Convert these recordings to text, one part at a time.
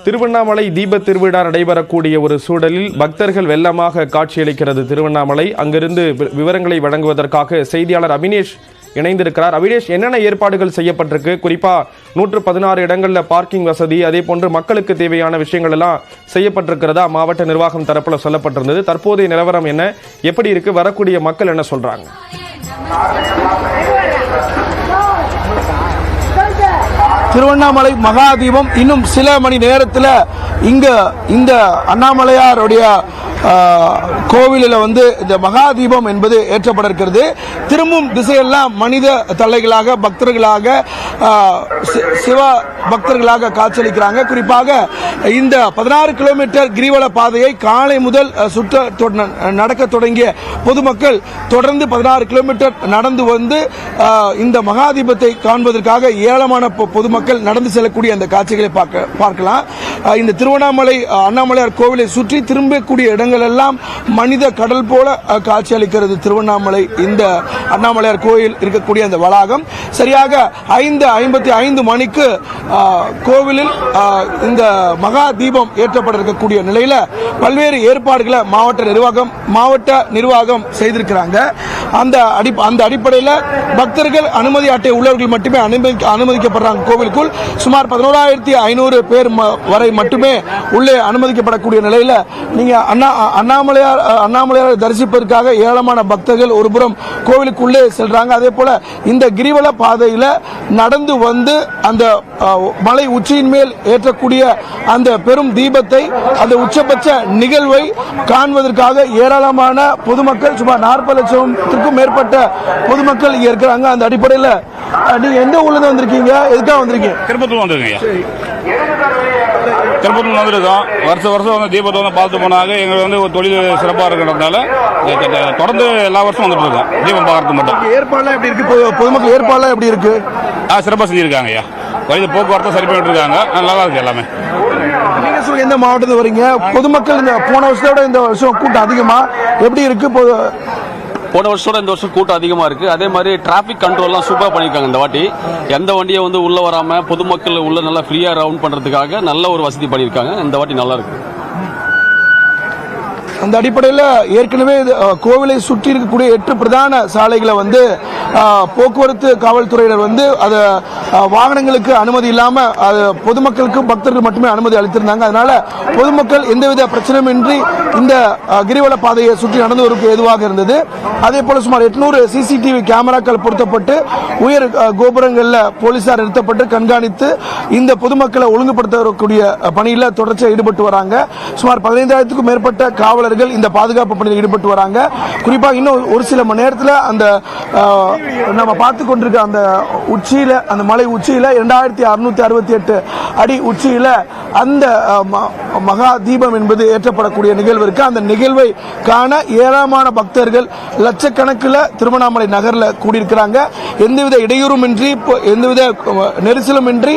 திருவண்ணாமலை தீப திருவிழா நடைபெறக்கூடிய ஒரு சூழலில் பக்தர்கள் வெள்ளமாக காட்சியளிக்கிறது திருவண்ணாமலை. அங்கிருந்து விவரங்களை வழங்குவதற்காக செய்தியாளர் அபினேஷ் இணைந்திருக்கிறார். அபினேஷ், என்னென்ன ஏற்பாடுகள் செய்யப்பட்டிருக்கு? குறிப்பா 116 இடங்களில் பார்க்கிங் வசதி, அதே போன்று மக்களுக்கு தேவையான விஷயங்கள் எல்லாம் செய்யப்பட்டிருக்கிறதா மாவட்ட நிர்வாகம் தரப்புல சொல்லப்பட்டிருந்தது. தற்போதைய நிலவரம் என்ன, எப்படி இருக்கு, வரக்கூடிய மக்கள் என்ன சொல்றாங்க? திருவண்ணாமலை மகாதீபம் இன்னும் சில மணி நேரத்தில் இங்க இந்த அண்ணாமலையாருடைய கோவிலில் இந்த மகாதீபம் என்பது ஏற்றப்பட இருக்கிறது. திரும்பும் திசையெல்லாம் மனித தலைகளாக பக்தர்களாக சிவ பக்தர்களாக காட்சியளிக்கிறாங்க. குறிப்பாக இந்த 16 கிலோமீட்டர் கிரிவல பாதையை காலை முதல் நடக்க தொடங்கிய பொதுமக்கள் தொடர்ந்து 16 கிலோமீட்டர் நடந்து வந்து இந்த மகாதீபத்தை காண்பதற்காக ஏராளமான பொதுமக்கள் நடந்து செல்லக்கூடிய அந்த காட்சிகளை பார்க்கலாம். இந்த திருவண்ணாமலை அண்ணாமலையார் கோவிலை சுற்றி திரும்பக்கூடிய இடங்கள் எல்லாம் மனித கடல் போல காட்சி அளிக்கிறது. திருவண்ணாமலை இந்த அண்ணாமலையார் கோயில் இருக்கக்கூடிய அந்த வளாகம் சரியாக 5:55 மணிக்கு கோவிலில் இந்த மகா தீபம் ஏற்றப்பட இருக்கக்கூடிய நிலையில பல்வேறு ஏற்பாடுகளை மாவட்ட நிர்வாகம் செய்திருக்கிறாங்க. அந்த அடிப்படையில் பக்தர்கள் அனுமதி அட்டை உள்ளவர்கள் மட்டுமே அனுமதிக்கப்படுறாங்க. கோவிலுக்குள் சுமார் 11,500 பேர் வரை மட்டுமே உள்ளே அனுமதிக்கப்படக்கூடிய நிலையில் நீங்க அண்ணாமலையார் தரிசிப்பதற்காக ஏராளமான பக்தர்கள் ஒருபுறம் கோவிலுக்குள்ளே செல்றாங்க. அதே போல இந்த கிரிவல பாதையில் நடந்து வந்து அந்த மலை உச்சியின் மேல் ஏற்றக்கூடிய அந்த பெரும் தீபத்தை, அந்த உச்சபட்ச நிகழ்வை காண்பதற்காக ஏராளமான பொதுமக்கள் சுமார் 40 லட்சத்திற்கும் மேற்பட்ட பொதுமக்கள் இங்க இருக்கிறாங்க. அந்த அடிப்படையில் நீங்க எந்த ஊர்ல வந்திருக்கீங்க, எதுக்காக வந்திருக்கீங்க? திருப்பத்தூர் வந்திருக்கீங்க. திருப்பத்தூர் வந்திருக்கோம். வருஷம் தீபத்தை பார்த்து போனாங்க. எங்களுக்கு ஒரு தொழில் சிறப்பாக இருக்கிறதுனால தொடர்ந்து எல்லா வருஷம் வந்துட்டு இருக்கோம் தீபம் பார்க்கறது மட்டும். ஏற்பாடுலாம் எப்படி இருக்கு? பொதுமக்கள் ஏற்பாடுலாம் எப்படி இருக்கு? சிறப்பாக செஞ்சிருக்காங்க ஐயா. வழி போக்குவரத்து சரி பண்ணிட்டு இருக்காங்க. நல்லா இருக்கு எல்லாமே. நீங்க சொல்லுங்க, எந்த மாவட்டத்தில் வரீங்க? பொதுமக்கள் இந்த போன வருஷத்தோட இந்த வருஷம் கூட்டம் அதிகமா எப்படி இருக்கு? போன வருஷத்தோட இந்த வருஷம் கூட்டம் அதிகமாக இருக்குது. அதே மாதிரி டிராஃபிக் கண்ட்ரோல்லாம் சூப்பராக பண்ணியிருக்காங்க. இந்த வாட்டி எந்த வண்டியை உள்ளே வராமல் பொதுமக்கள் உள்ள நல்லா ஃப்ரீயாக ரவுண்ட் பண்ணுறதுக்காக நல்ல ஒரு வசதி பண்ணியிருக்காங்க. இந்த வாட்டி நல்லா இருக்கு. அந்த அடிப்படையில் ஏற்கனவே கோவிலை சுற்றி இருக்கக்கூடிய 8 பிரதான சாலைகளை போக்குவரத்து காவல்துறையினர் அதை வாகனங்களுக்கு அனுமதி இல்லாமல் அது பொதுமக்களுக்கு பக்தர்கள் மட்டுமே அனுமதி அளித்திருந்தாங்க. அதனால பொதுமக்கள் எந்தவித பிரச்சனையுமின்றி இந்த கிரிவல பாதையை சுற்றி நடந்து வருவதற்கு ஏதுவாக இருந்தது. அதே போல சுமார் 800 CCTV கேமராக்கள் பொருத்தப்பட்டு உயர் கோபுரங்களில் போலீசார் நிறுத்தப்பட்டு கண்காணித்து இந்த பொதுமக்களை ஒழுங்குபடுத்தக்கூடிய பணியில் தொடர்ச்சியாக ஈடுபட்டு வராங்க. சுமார் 15,000க்கும் மேற்பட்ட காவலர்கள் இந்த பாதுகாப்பு பணியில் ஈடுபட்டு வராங்க. குறிப்பாக இன்னும் ஒரு சில மணி நேரத்தில் அந்த நம்ம பார்த்து கொண்டிருக்க அந்த உச்சியில, அந்த மலை உச்சியில 2668 அடி உச்சியில அந்த மகா தீபம் என்பது ஏற்றப்படக்கூடிய நிகழ்வு இருக்கு. அந்த நிகழ்வை காண ஏராளமான பக்தர்கள் லட்சக்கணக்கில் திருவண்ணாமலை நகர்ல கூடியிருக்கிறாங்க. எந்தவித இடையூறுமின்றி, எந்தவித நெரிசலுமின்றி,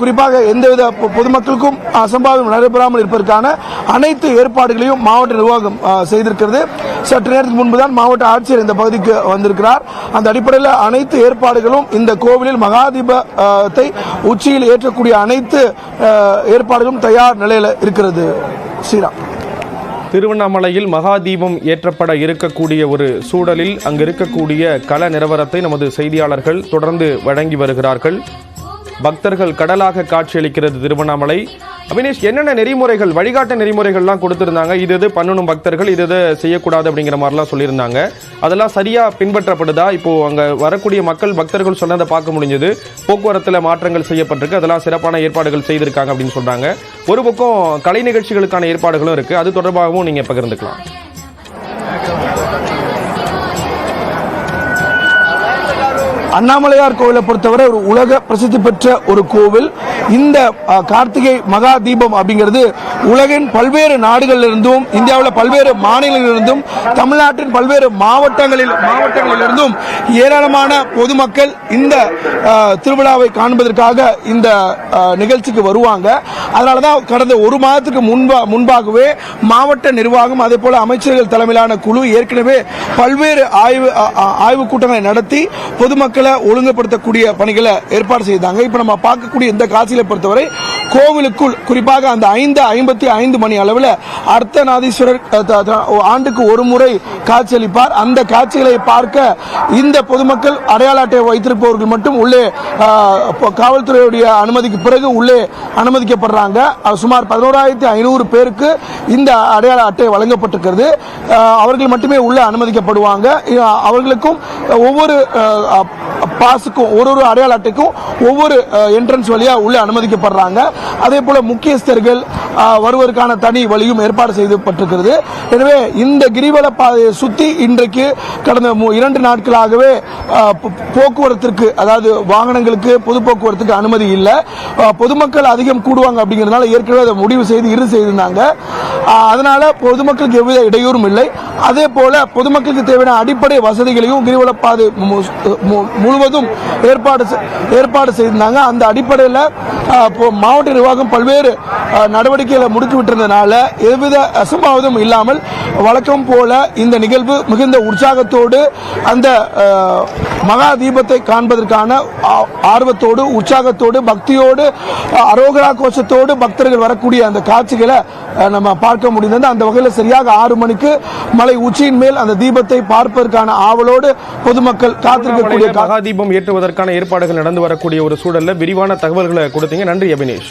குறிப்பாக எந்தவித பொதுமக்களுக்கும் அசம்பாவிதம் நடைபெறாமல் இருப்பதற்கான அனைத்து ஏற்பாடுகளையும் மாவட்ட நிர்வாகம் செய்திருக்கிறது. சற்று நேரத்துக்கு முன்புதான் மாவட்ட ஆட்சியர் இந்த பகுதிக்கு வந்திருக்கிறார். அந்த அடிப்படையில் அனைத்து ஏற்பாடுகளும் இந்த கோவிலில் மகாதீபத்தை உச்சியில் ஏற்றக்கூடிய அனைத்து ஏற்பாடுகளும் தயார் நிலையில் இருக்கிறது. ஸ்ரீராம், திருவண்ணாமலையில் மகாதீபம் ஏற்றப்பட இருக்கக்கூடிய ஒரு சூழலில் அங்கு இருக்கக்கூடிய கள நிலவரத்தை நமது செய்தியாளர்கள் தொடர்ந்து வழங்கி வருகிறார்கள். பக்தர்கள் கடலாக காட்சியளிக்கிறது திருவண்ணாமலை. அபினேஷ், என்னென்ன நெறிமுறைகள், வழிகாட்டு நெறிமுறைகள்லாம் கொடுத்திருந்தாங்க? இது பண்ணணும் பக்தர்கள், இது செய்யக்கூடாது அப்படிங்கிற மாதிரிலாம் சொல்லியிருந்தாங்க. அதெல்லாம் சரியா பின்பற்றப்படுதா? இப்போ அங்க வரக்கூடிய மக்கள் பக்தர்கள் சொன்னதை பார்க்க முடிஞ்சது. போக்குவரத்துல மாற்றங்கள் செய்யப்பட்டிருக்கு, அதெல்லாம் சிறப்பான ஏற்பாடுகள் செய்திருக்காங்க அப்படின்னு சொல்றாங்க. ஒரு பக்கம் கலை நிகழ்ச்சிகளுக்கான ஏற்பாடுகளும் இருக்கு. அது தொடர்பாகவும் நீங்க பகிர்ந்துக்கலாம். அண்ணாமலையார் கோவிலை பொறுத்தவரை ஒரு உலக பிரசித்தி பெற்ற ஒரு கோவில். இந்த கார்த்திகை மகா தீபம் அப்படிங்கிறது உலகின் பல்வேறு நாடுகளிலிருந்தும், இந்தியாவில் பல்வேறு மாநிலங்களிலிருந்தும், தமிழ்நாட்டின் பல்வேறு மாவட்டங்களிலிருந்தும் ஏராளமான பொதுமக்கள் இந்த திருவிழாவை காண்பதற்காக இந்த நிகழ்ச்சிக்கு வருவாங்க. அதனாலதான் கடந்த ஒரு மாதத்துக்கு முன்பாகவே மாவட்ட நிர்வாகம், அதே போல அமைச்சர்கள் தலைமையிலான குழு ஏற்கனவே பல்வேறு ஆய்வு கூட்டங்களை நடத்தி பொதுமக்கள் மக்களை ஒழுங்குபடுத்தக்கூடிய பணிகளை ஏற்பாடு செய்தாங்க. இப்ப நம்ம பார்க்கக்கூடிய இந்த காட்சிகளை பொறுத்தவரை கோவிலுக்குள் குறிப்பாக அந்த 5:55 மணி அளவில் அர்த்தநாதீஸ்வரர் ஆண்டுக்கு ஒரு முறை காட்சியளிப்பார். அந்த காட்சிகளை பார்க்க இந்த பொதுமக்கள் அடையாள அட்டை வைத்திருப்பவர்கள் மட்டும் உள்ளே காவல்துறையுடைய அனுமதிக்கு பிறகு உள்ளே அனுமதிக்கப்படுறாங்க. சுமார் 11,500 பேருக்கு இந்த அடையாள அட்டை வழங்கப்பட்டிருக்கிறது. அவர்கள் மட்டுமே உள்ளே அனுமதிக்கப்படுவாங்க. அவர்களுக்கும் ஒவ்வொரு பாஸுக்கும் ஒரு அடையாள அட்டைக்கும் ஒவ்வொரு என்ட்ரன்ஸ் வழியா உள்ள அனுமதிக்கப்படுறாங்க. அதே போல முக்கியஸ்தர்கள் வருவதற்கான தனி வழியும் ஏற்பாடு செய்யப்பட்டிருக்கிறது. எனவே இந்த கிரிவல பாதையை சுற்றி இன்றைக்கு கடந்த 2 நாட்களாகவே போக்குவரத்திற்கு, அதாவது வாகனங்களுக்கு, பொது போக்குவரத்துக்கு அனுமதி இல்லை. பொதுமக்கள் அதிகம் கூடுவாங்க அப்படிங்கிறதுனால ஏற்கனவே அதை முடிவு செய்து இறுதி செய்திருந்தாங்க. அதனால பொதுமக்களுக்கு எவ்வித இடையூறும் இல்லை. அதே போல பொதுமக்களுக்கு தேவையான அடிப்படை வசதிகளையும் கிரிவல பாதை முழுவதும் ஏற்பாடு செய்திருந்தாங்க. அந்த அடிப்படையில் மாவட்ட நிர்வாகம் பல்வேறு நடவடிக்கைகளை முடுக்கிவிட்டிருந்தனால எவ்வித அசம்பாவிதம் இல்லாமல் வழக்கம் போல இந்த நிகழ்வு மிகுந்த உற்சாகத்தோடு அந்த மகா தீபத்தை காண்பதற்கான ஆர்வத்தோடு, உற்சாகத்தோடு, பக்தியோடு, அரோகரா கோஷத்தோடு பக்தர்கள் வரக்கூடிய அந்த காட்சிகளை நம்ம பார்க்க முடிந்தது. அந்த வகையில் சரியாக 6 மணிக்கு மலை உச்சியின் மேல் அந்த தீபத்தை பார்ப்பதற்கான ஆவலோடு பொதுமக்கள் காத்திருக்கக்கூடிய மகா தீபம் ஏற்றுவதற்கான ஏற்பாடுகள் நடந்து வரக்கூடிய ஒரு சூழல்ல விரிவான தகவல்களை கொடுத்தீங்க. நன்றி அபினேஷ்.